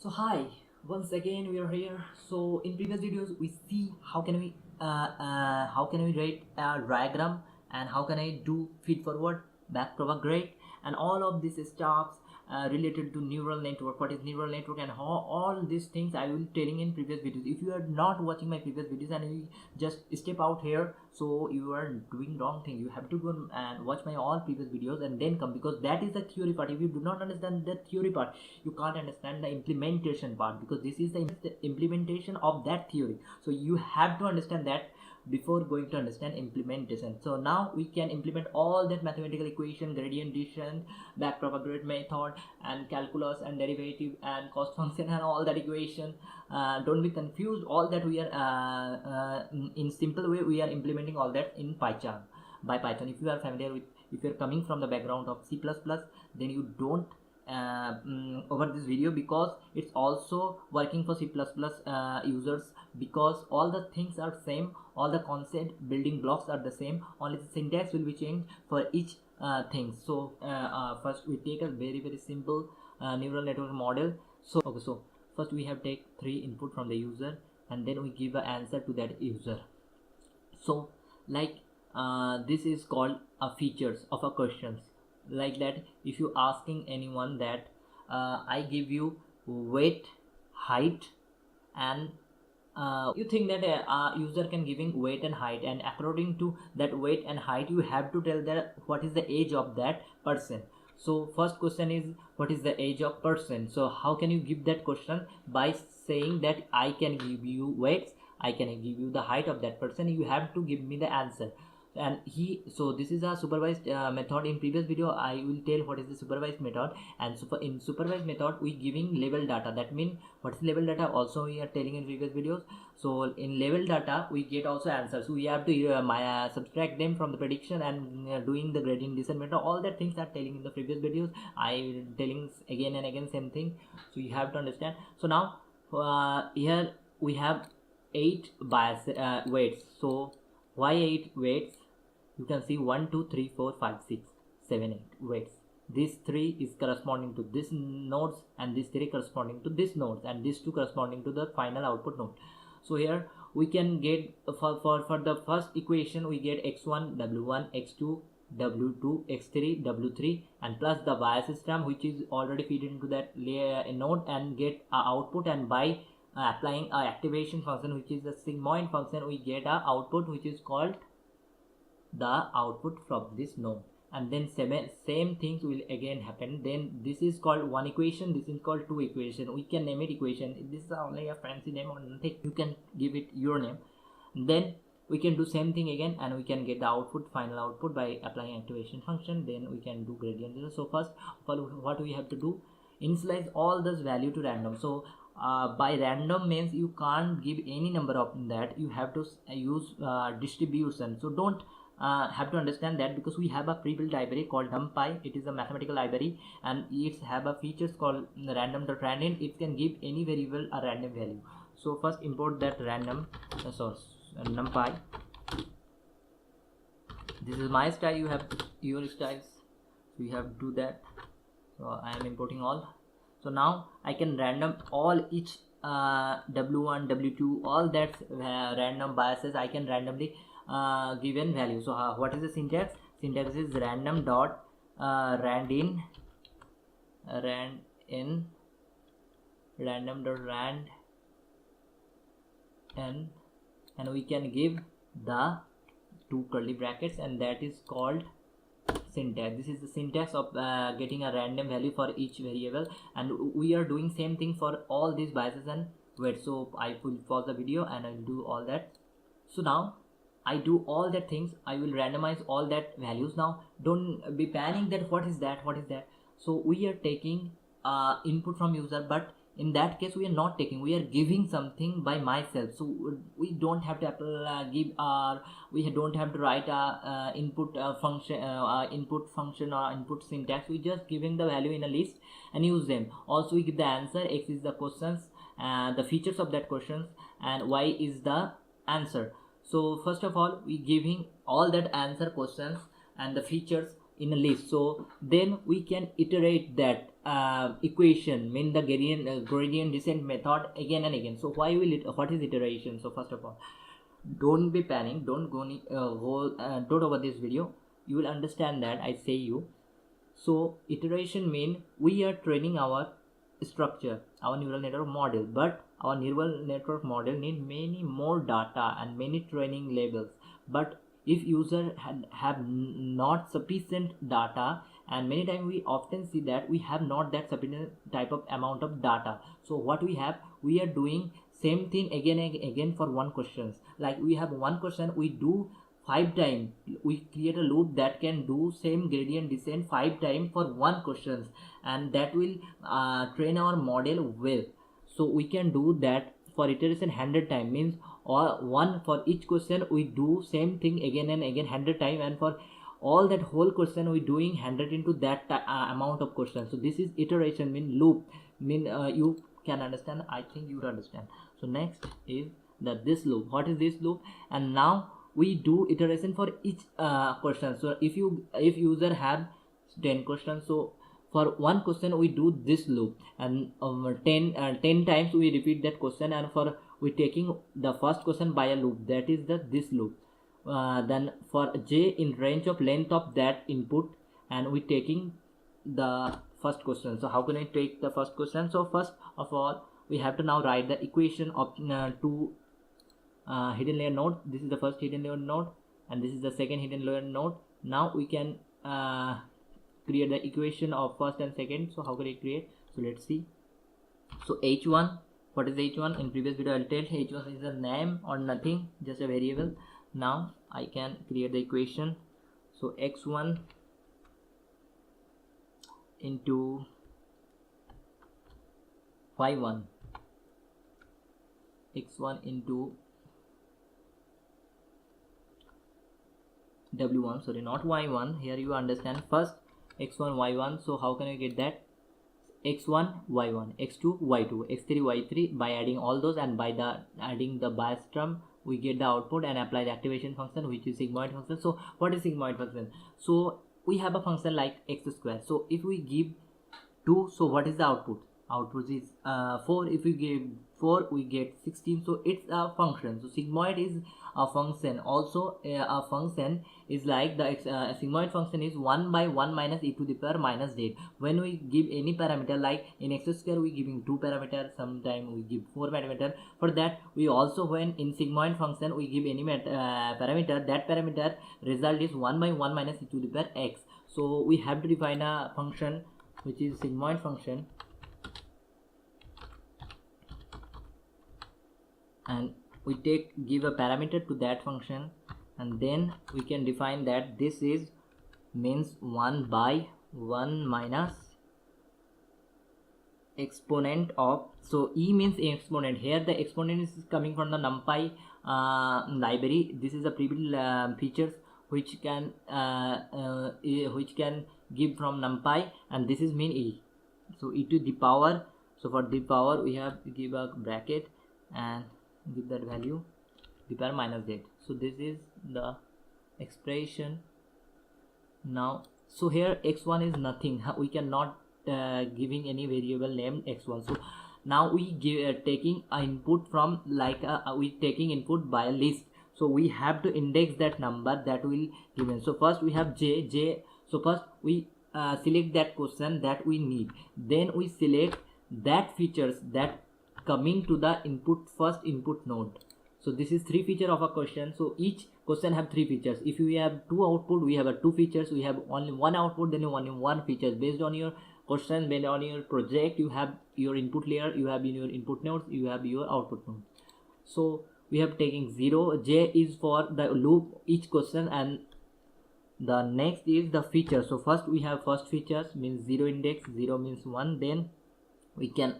So hi, once again we are here. So in previous videos we see how can we write a diagram and how can I do feed forward, back propagate, and all of these stuffs related to neural network. What is neural network and how all these things I will telling in previous videos. If you are not watching my previous videos and you just step out here, so you are doing wrong thing. You have to go and watch my all previous videos and then come, because that is the theory part. If you do not understand the theory part, you can't understand the implementation part, because this is the implementation of that theory. So you have to understand that before going to understand implementation. So now we can implement all that mathematical equation, gradient descent, back propagate method, and calculus and derivative and cost function and all that equation. Don't be confused. All that we are in simple way we are implementing all that in Python, by Python. If you are familiar with, if you're coming from the background of C++, then you don't over this video, because it's also working for C++ users, because all the things are same, all the concept building blocks are the same, only the syntax will be changed for each thing. So first we take a very simple neural network model. So first we have take 3 input from the user, and then we give an answer to that user. So like this is called features of a questions. Like that, if you asking anyone that I give you weight, height, and you think that a user can giving weight and height, and according to that weight and height you have to tell that what is the age of that person. So first question is, what is the age of person? So how can you give that question? By saying that I can give you weights, I can give you the height of that person, you have to give me the answer. And so this is a supervised method. In previous video I will tell what is the supervised method. And in supervised method we giving level data. That means what's level data also we are telling in previous videos. So in level data we get also answers, so we have to subtract them from the prediction and doing the gradient descent method. All that things are telling in the previous videos, I telling again and again same thing, so you have to understand. So now here we have 8 bias weights. So why 8 weights? You can see 1 2 3 4 5 6 7 8 weights. This 3 is corresponding to this nodes, and this 3 corresponding to this nodes, and this 2 corresponding to the final output node. So here we can get for the first equation we get x1 w1, x2 w2, x3 w3, and plus the bias system which is already feed into that layer node, and get a output. And by applying a activation function which is a sigmoid function, we get a output which is called the output from this node. And then same things will again happen. Then this is called one equation, this is called 2 equation. We can name it equation. This is only a fancy name or nothing, you can give it your name. Then we can do same thing again, and we can get the output, final output, by applying activation function. Then we can do gradient. So first what we have to do, initialize all this value to random. So by random means you can't give any number of that, you have to use distribution. So don't have to understand that, because we have a pre-built library called NumPy. It is a mathematical library, and it have a features called random.random. It can give any variable a random value. So first import that random source NumPy. This is my style, you have your styles, so you have to do that. So I am importing all. So now I can random all each w1 w2 all that random biases I can randomly given value. So what is the syntax? Syntax is random dot rand random dot rand and we can give the 2 curly brackets, and that is called syntax. This is the syntax of getting a random value for each variable, and we are doing same thing for all these biases and weights. So I will pause the video and I will do all that. So now I do all that things, I will randomize all that values. Now don't be panicking that what is that. So we are taking input from user, but in that case we are not taking, we are giving something by myself. So we don't have to give we don't have to write a input function or input syntax. We just giving the value in a list and use them. Also we give the answer, x is the questions and the features of that questions, and y is the answer. So first of all we giving all that answer questions and the features in a list. So then we can iterate that equation, mean the gradient descent method again and again. So what is iteration? So first of all, don't be panic, don't don't over this video, you will understand that I say you. So iteration mean we are training our structure, our neural network model, but our neural network model need many more data and many training levels. But if user have not sufficient data, and many times we often see that we have not that sufficient type of amount of data, so what we have, we are doing same thing again and again for one questions. Like we have one question, we do 5 times, we create a loop that can do same gradient descent 5 times for one questions, and that will train our model well. So we can do that for iteration 100 times, means or one for each question we do same thing again and again 100 times, and for all that whole question we doing 100 into that amount of questions. So this is iteration, mean loop, mean you can understand, I think you understand. So next is this loop. What is this loop? And now we do iteration for each question. So if user have 10 questions, so for one question we do this loop, and 10 times we repeat that question, and for we taking the first question by a loop, that is this loop. Then for j in range of length of that input, and we taking the first question. So how can I take the first question? So first of all, we have to now write the equation of two hidden layer node. This is the first hidden layer node, and this is the second hidden layer node. Now we can create the equation of first and second. So how can I create? So let's see. So h1, what is h1? In previous video I'll tell h1 is a name or nothing, just a variable. Now I can create the equation. So x1 into y1, x1 into w1, sorry, not y1, here you understand. First x1 y1, so how can I get that? x1 y1, x2 y2, x3 y3, by adding all those, and by adding the bias term we get the output and apply the activation function, which is sigmoid function. So what is sigmoid function? So we have a function like x square. So if we give 2, so what is the output? Output is 4. If we give 4, we get 16. So it's a function. So sigmoid is a function. Also a function is like the sigmoid function is 1 by 1 minus e to the power minus z. When we give any parameter, like in x square we giving 2 parameters, sometimes we give 4 parameter. For that we also, when in sigmoid function we give any parameter, that parameter result is 1 by 1 minus e to the power x. So we have to define a function which is sigmoid function, and we give a parameter to that function, and then we can define that this is means 1 by 1 minus exponent of, so e means exponent. Here the exponent is coming from the NumPy library. This is a pre-built features which can give from NumPy, and this is mean e. So e to the power, so for the power we have to give a bracket and give that value the power minus z. So this is the expression. Now so here x1 is nothing, we cannot giving any variable named x1. So now we taking an input from like we taking input by a list. So we have to index that number that will given. So first we have j. So first we select that question that we need, then we select that features that coming to the first input node. So this is 3 feature of a question. So each question have 3 features. If we have 2 output, we have 2 features. We have only 1 output, then only 1 features. Based on your question, based on your project, you have your input layer, you have your input nodes, you have your output node. So we have taking 0. J is for the loop each question, and the next is the feature. So first we have first features means 0 index, 0 means 1, then we can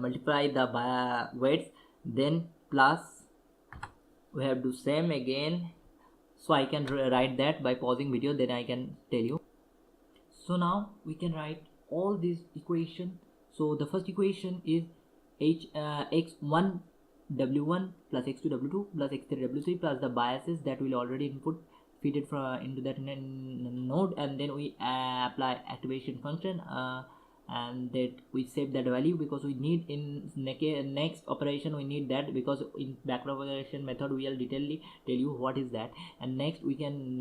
multiply the weights, then plus we have to same again. So I can write that by pausing video, then I can tell you. So now we can write all these equation. So the first equation is x1 w1 plus x2 w2 plus x3 w3 plus the biases that will already input feed it into that node, and then we apply activation function, and that we save that value because we need in next operation we need that, because in backpropagation method we will detailedly tell you what is that. And next we can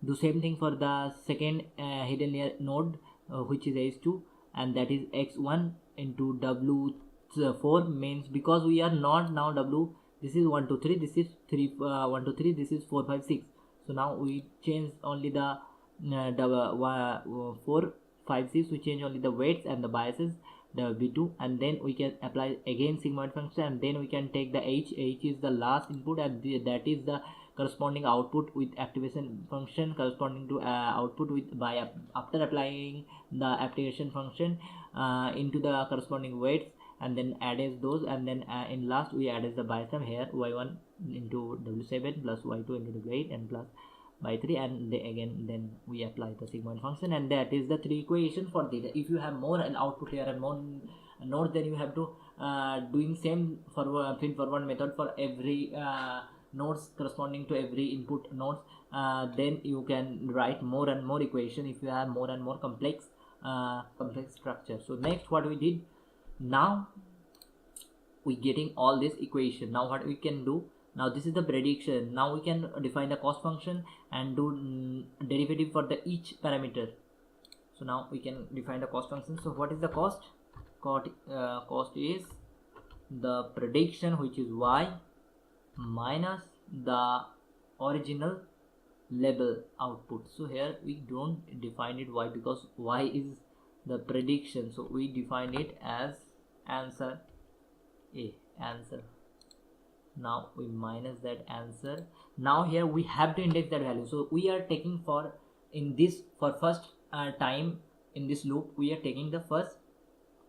do same thing for the second hidden layer node, which is h2, and that is x1 into w4 means, because we are not now w, this is 1 2 3, this is 3 1 2 3, this is 4 5 6. So now we change only the 4 5 6, we change only the weights and the biases, the v2, and then we can apply again sigmoid function, and then we can take the h is the last input, and that is the corresponding output with activation function corresponding to output with after applying the application function into the corresponding weights, and then adds those, and then in last we add the bias sum here, y1 into w7 plus y2 into w8 and plus by 3, and again then we apply the sigmoid function, and that is the 3 equation for data. If you have more an output layer and more nodes, then you have to doing same for feed forward method for every nodes corresponding to every input nodes, then you can write more and more equation if you have more and more complex structure. So next what we did, now we getting all this equation. Now what we can do, now this is the prediction. Now we can define the cost function and do derivative for the each parameter. So now we can define the cost function. So what is the cost? Cost is the prediction, which is y minus the original label output. So here we don't define it y, because y is the prediction, so we define it as answer a, answer. Now we minus that answer. Now here we have to index that value, so we are taking for in this for first time in this loop we are taking the first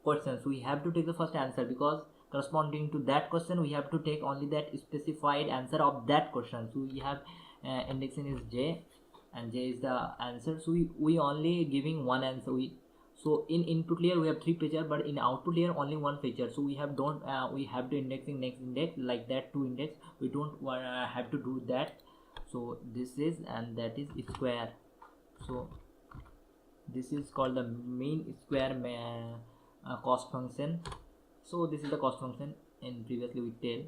question, so we have to take the first answer, because corresponding to that question we have to take only that specified answer of that question. So we have indexing is j, and j is the answer, so we only giving one answer. So in input layer we have 3 feature, but in output layer only 1 feature, so we have we have to indexing next index like that, 2 index, we don't have to do that. So this is, and that is square, so this is called the mean square cost function. So this is the cost function, and previously we tell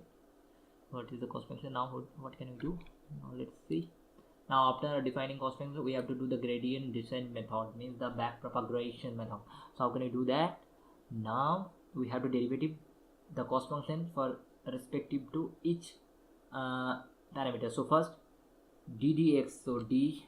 what is the cost function. Now what can we do? Now let's see. Now after defining cost function we have to do the gradient descent method, means the back propagation method. So how can we do that? Now we have to derivative the cost function for respective to each parameter. So first ddx, so dx,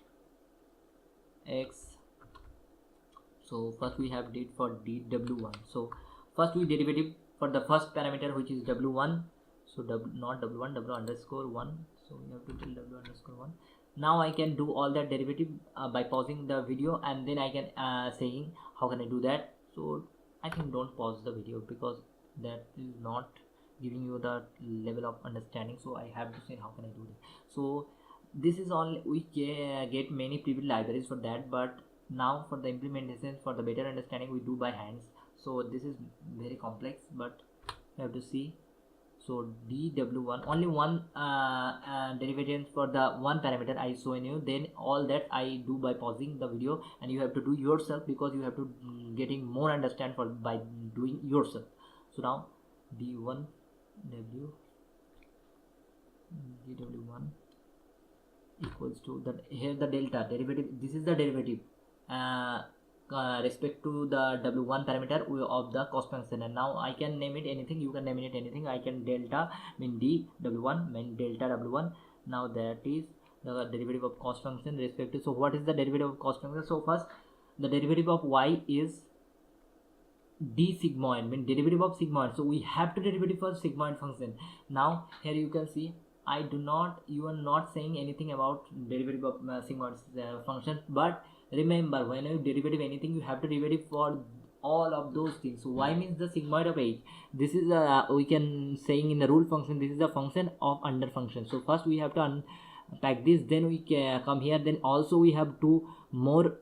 so first we have did for w1. So first we derivative for the first parameter, which is w1, so not w1, w underscore 1, so we have to tell w underscore 1. Now I can do all that derivative by pausing the video, and then I can saying how can I do that. So I think don't pause the video, because that is not giving you the level of understanding, so I have to say how can I do that. So this is all we get many private libraries for that, but now for the implementation, for the better understanding, we do by hands. So this is very complex, but you have to see. So dw1 only one derivative for the one parameter I show you, then all that I do by pausing the video, and you have to do yourself, because you have to getting more understand for by doing yourself. So now dw1 equals to that, here the delta derivative, this is the derivative respect to the w1 parameter of the cost function, and now I can name it anything, you can name it anything. I can delta mean d w1 mean delta w1. Now that is the derivative of cost function respect to, so what is the derivative of cost function? So first the derivative of y is d sigmoid, mean derivative of sigmoid, so we have to derivative for sigmoid function. Now here you can see you are not saying anything about derivative of sigmoid function, but remember when you derivative anything you have to derivative for all of those things. So y means the sigmoid of h. This is we can saying in the rule function, this is the function of under function. So first we have to unpack this, then we can come here. Then also we have two more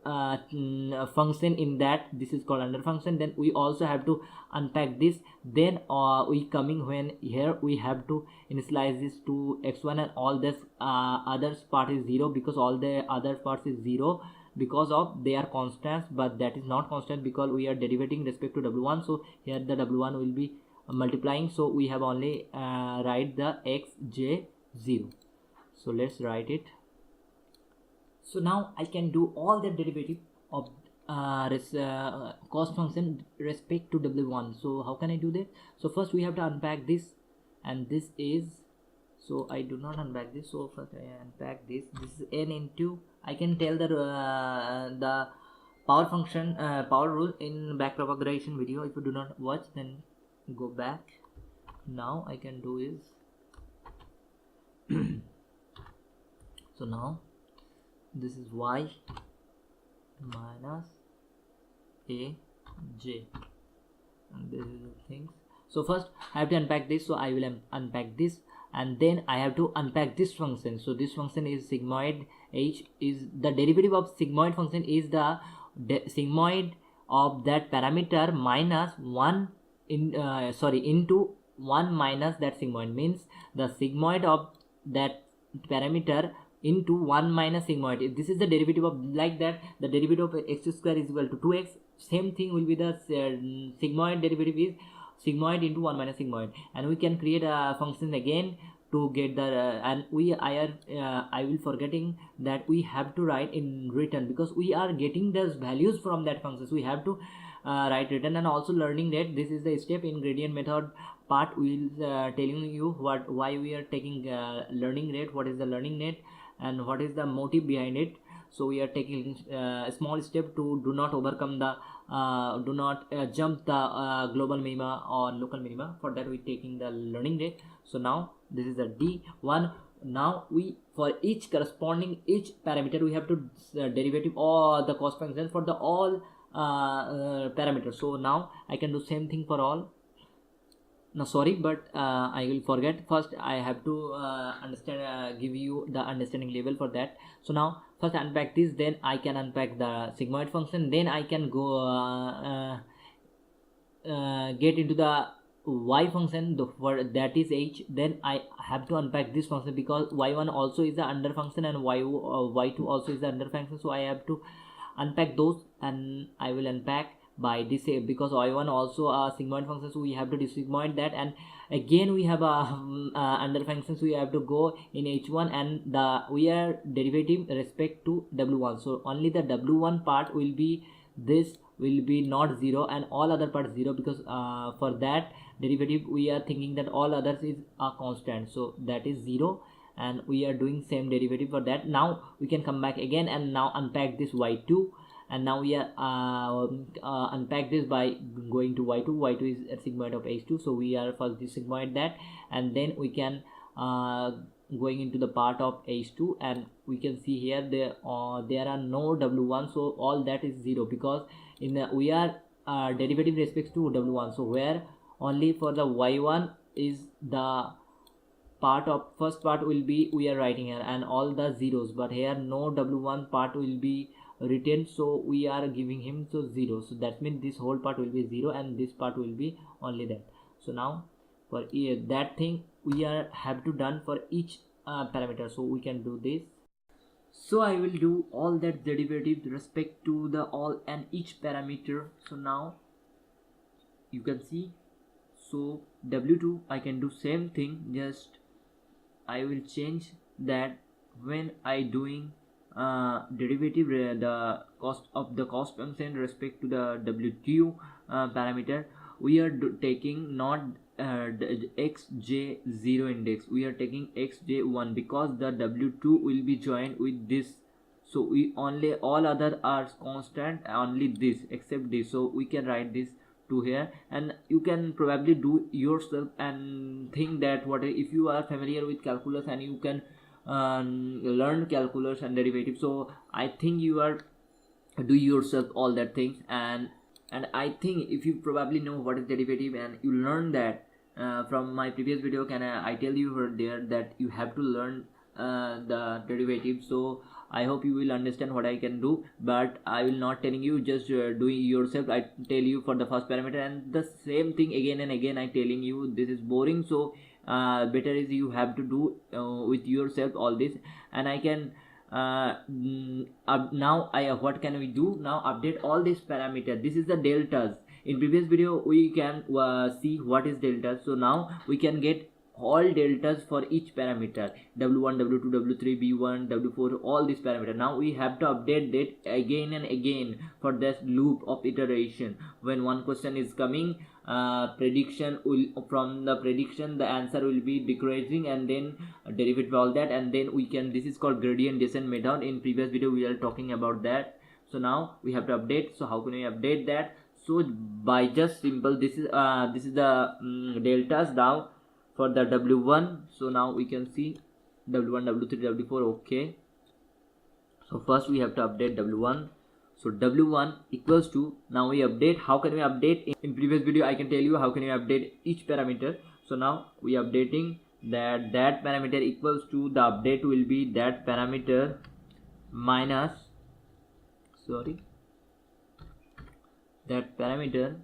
function in that. This is called under function. Then we also have to unpack this. Then we coming when here we have to initialize this to x1, and all this other part is 0 because all the other parts is 0 because of they are constants, but that is not constant because we are derivating respect to w1. So here the w1 will be multiplying, so we have only write the xj0. so let's write it. So now I can do all the derivative of cost function respect to w1. So how can I do that? So first we have to unpack this, and this is, so I do not unpack this. So first I unpack this. This is n into, I can tell the power function power rule in back propagation video. If you do not watch, then go back. Now I can do is so now this is y minus a j, and this is the things. So first I have to unpack this, so I will unpack this, and then I have to unpack this function. So this function is sigmoid h, is the derivative of sigmoid function is the sigmoid of that parameter minus 1 in into 1 minus that sigmoid, means the sigmoid of that parameter into 1 minus sigmoid. This is the derivative of, like that, the derivative of x square is equal to 2x. Same thing will be the sigmoid derivative is sigmoid into 1 minus sigmoid, and we can create a function again to get the and I will forgetting that we have to write in written because we are getting those values from that function. So we have to write written, and also learning that this is the step in gradient method part. We will telling you why we are taking learning rate, what is the learning rate, and what is the motive behind it. So we are taking a small step to do not overcome the do not jump the global minima or local minima. For that we taking the learning rate. So now this is the d1. Now we, for each corresponding each parameter, we have to derivative all the cost function for the all parameters. So now I can do same thing for all. No, sorry, but I will forget. First I have to understand, give you the understanding level for that. So now first unpack this, then I can unpack the sigmoid function, then I can go get into the y function, that is h. Then I have to unpack this function because y1 also is the under function and y2 also is the under function. So I have to unpack those, and I will unpack by this because y1 also a sigmoid function, so we have to desigmoid that, and again we have a under function, so we have to go in h1, and we are derivative respect to w1. So only the w1 part will be, this will be not 0, and all other parts 0 because for that derivative we are thinking that all others is a constant, so that is 0, and we are doing same derivative for that. Now we can come back again and now unpack this y2, and now we are unpack this by going to y2. y2 is a sigmoid of h2, so we are first sigmoid that, and then we can going into the part of h2, and we can see here there are no w1, so all that is 0 because in the, we are derivative respects to w1, so where only for the y1 is the part of first part will be we are writing here and all the zeros, but here no w1 part will be written, so we are giving him so 0. So that means this whole part will be 0 and this part will be only that. So now for that thing we are have to done for each parameter, so we can do this. So I will do all that derivative with respect to the all and each parameter. So now you can see, so w2 I can do same thing, just I will change that when I doing derivative the cost of the cost function respect to the w2 parameter, we are taking not xj0 index, we are taking xj1 because the w2 will be joined with this, so we only all other are constant, only this except this, so we can write this to here, and you can probably do yourself and think that what if you are familiar with calculus and you can learn calculus and derivative, so I think you are do yourself all that things, and I think if you probably know what is derivative and you learn that from my previous video, can I tell you there that you have to learn the derivative. So I hope you will understand what I can do, but I will not telling you, just doing yourself. I tell you for the first parameter and the same thing again and again. I telling you this is boring, so better is you have to do with yourself all this. And I can now what can we do now? Update all these parameters. This is the deltas. In previous video we can see what is delta. So now we can get all deltas for each parameter, w1, w2, w3, b1, w4, all these parameters. Now we have to update that again and again for this loop of iteration. When one question is coming, prediction will, from the prediction the answer will be decreasing, and then derivative all that, and then we can, this is called gradient descent method. In previous video we are talking about that. So now we have to update. So how can we update that? So by just simple, this is the deltas now for the w1. So now we can see w1, w3, w4. Okay, so first we have to update w1. So w1 equals to, now we update. How can we update? In previous video I can tell you how can you update each parameter. So now we are updating that parameter equals to, the update will be that parameter minus, that parameter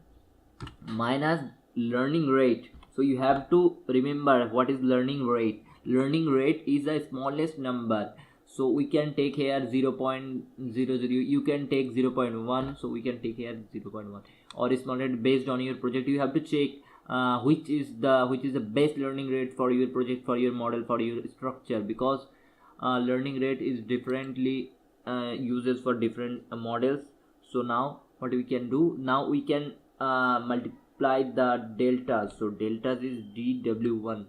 minus learning rate. So you have to remember what is learning rate. Learning rate is the smallest number. So we can take here 0.00, you can take 0.1, so we can take here 0.1 or small rate. Based on your project you have to check which is the best learning rate for your project, for your model, for your structure, because learning rate is differently uses for different models. So now what we can do, now we can multiply the deltas. So deltas is dw1,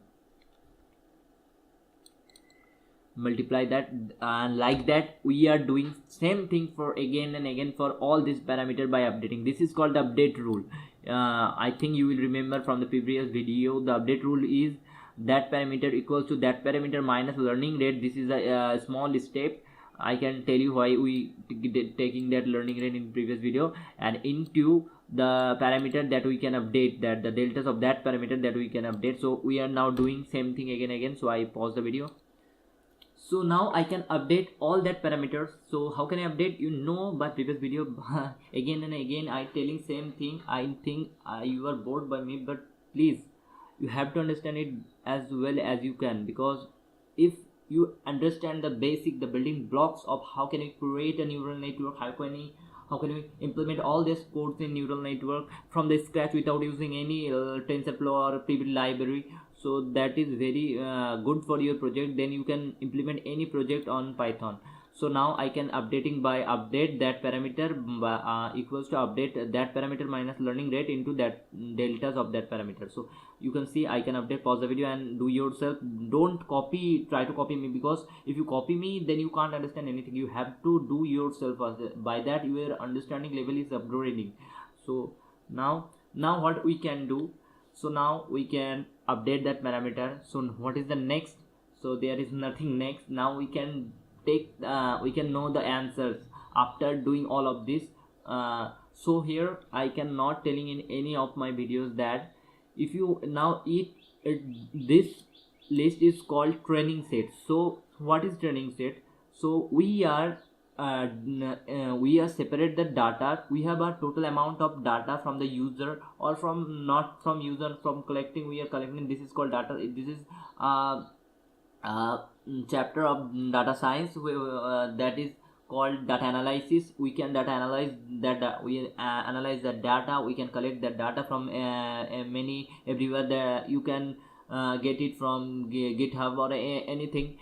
multiply that, and like that we are doing same thing for again and again for all this parameter by updating. This is called the update rule. I think you will remember from the previous video, the update rule is that parameter equals to that parameter minus learning rate. This is a small step. I can tell you why we taking that learning rate in previous video, and into the parameter that we can update, that the deltas of that parameter that we can update. So we are now doing same thing again. So I pause the video. So now I can update all that parameters. So how can I update? You know by previous video again and again I telling same thing. I think you are bored by me, but please you have to understand it as well as you can, because if you understand the basic, the building blocks of how can we create a neural network, how can we implement all these codes in neural network from the scratch without using any TensorFlow or PBT library. So that is very good for your project. Then you can implement any project on Python. So now I can updating by update that parameter equals to update that parameter minus learning rate into that deltas of that parameter. So you can see I can update. Pause the video and do yourself. Don't try to copy me, because if you copy me then you can't understand anything. You have to do yourself. By that your understanding level is upgrading. So now what we can do? So now we can update that parameter. So what is the next? So there is nothing next. Now we can take we can know the answers after doing all of this. So here I cannot telling in any of my videos that if you now this list is called training set. So what is training set? So we are separate the data. We have a total amount of data from the user or from not from user, from collecting. We are collecting. This is called data. This is chapter of data science that is called data analysis. We can data analyze that we analyze the data. We can collect that data from many everywhere. You can get it from GitHub or anything.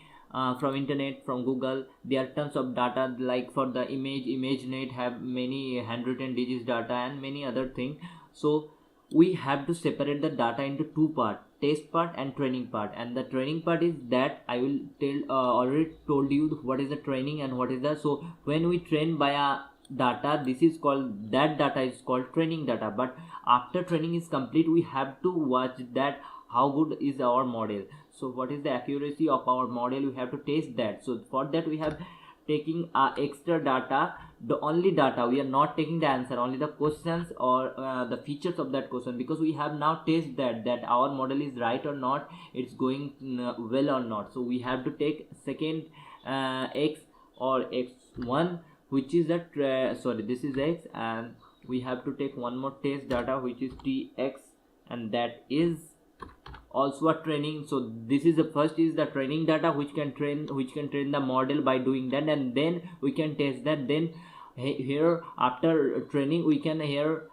From internet, from Google. There are tons of data, like for the ImageNet have many handwritten digits data and many other things. So we have to separate the data into two parts, test part and training part. And the training part is that I will tell already told you what is the training and what is the, so when we train by a data, this is called, that data is called training data. But after training is complete, we have to watch that how good is our model. So what is the accuracy of our model? We have to test that. So for that we have taking extra data the only data, we are not taking the answer, only the questions or the features of that question, because we have now tested that our model is right or not, it's going well or not. So we have to take second x or x1, which is that sorry, this is x, and we have to take one more test data which is tx, and that is also a training. So this is the first is the training data which can train the model by doing that, and then we can test that. Then here after training we can here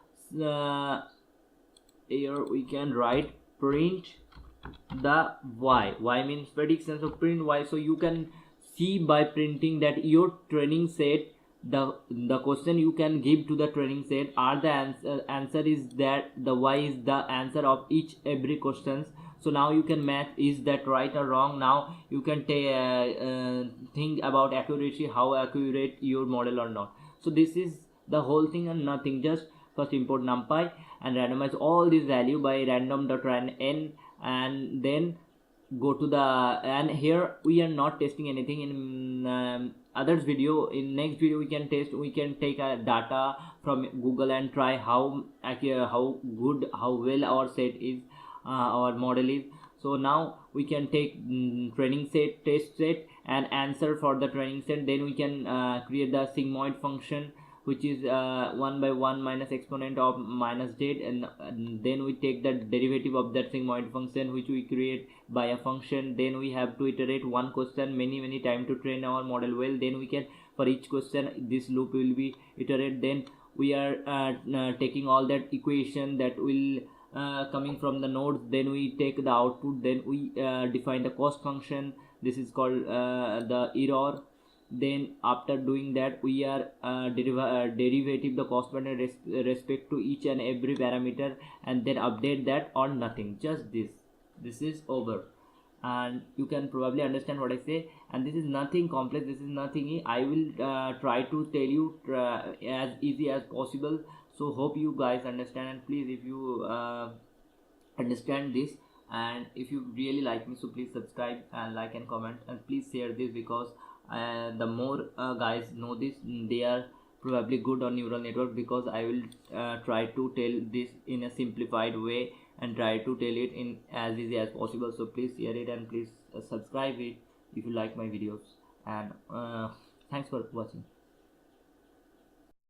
we can write print the y means prediction, so print y. So you can see by printing that your training set, the question you can give to the training set are the answer is that the y is the answer of each every questions. So now you can match is that right or wrong. Now you can think about accuracy, how accurate your model or not. So this is the whole thing and nothing. Just first import numpy and randomize all this value by random.randn, and then go to the, and here we are not testing anything. In others video, in next video we can test, we can take a data from Google and try how accurate, how good, how well our set is, our model is. So now we can take training set, test set, and answer for the training set. Then we can create the sigmoid function, which is 1 by 1 minus exponent of minus z, and then we take the derivative of that sigmoid function which we create by a function. Then we have to iterate one question many times to train our model well. Then we can, for each question this loop will be iterated. Then we are taking all that equation that will coming from the nodes. Then we take the output, then we define the cost function. This is called the error. Then after doing that we are derivative the cost pattern respect to each and every parameter, and then update that or nothing. Just this is over, and you can probably understand what I say. And this is nothing complex, this is nothing. I will try to tell you as easy as possible. So hope you guys understand, and please, if you understand this, and if you really like me, so please subscribe and like and comment, and please share this, because the more guys know this, they are probably good on neural network, because I will try to tell this in a simplified way and try to tell it in as easy as possible. So please share it, and please subscribe it if you like my videos, and thanks for watching.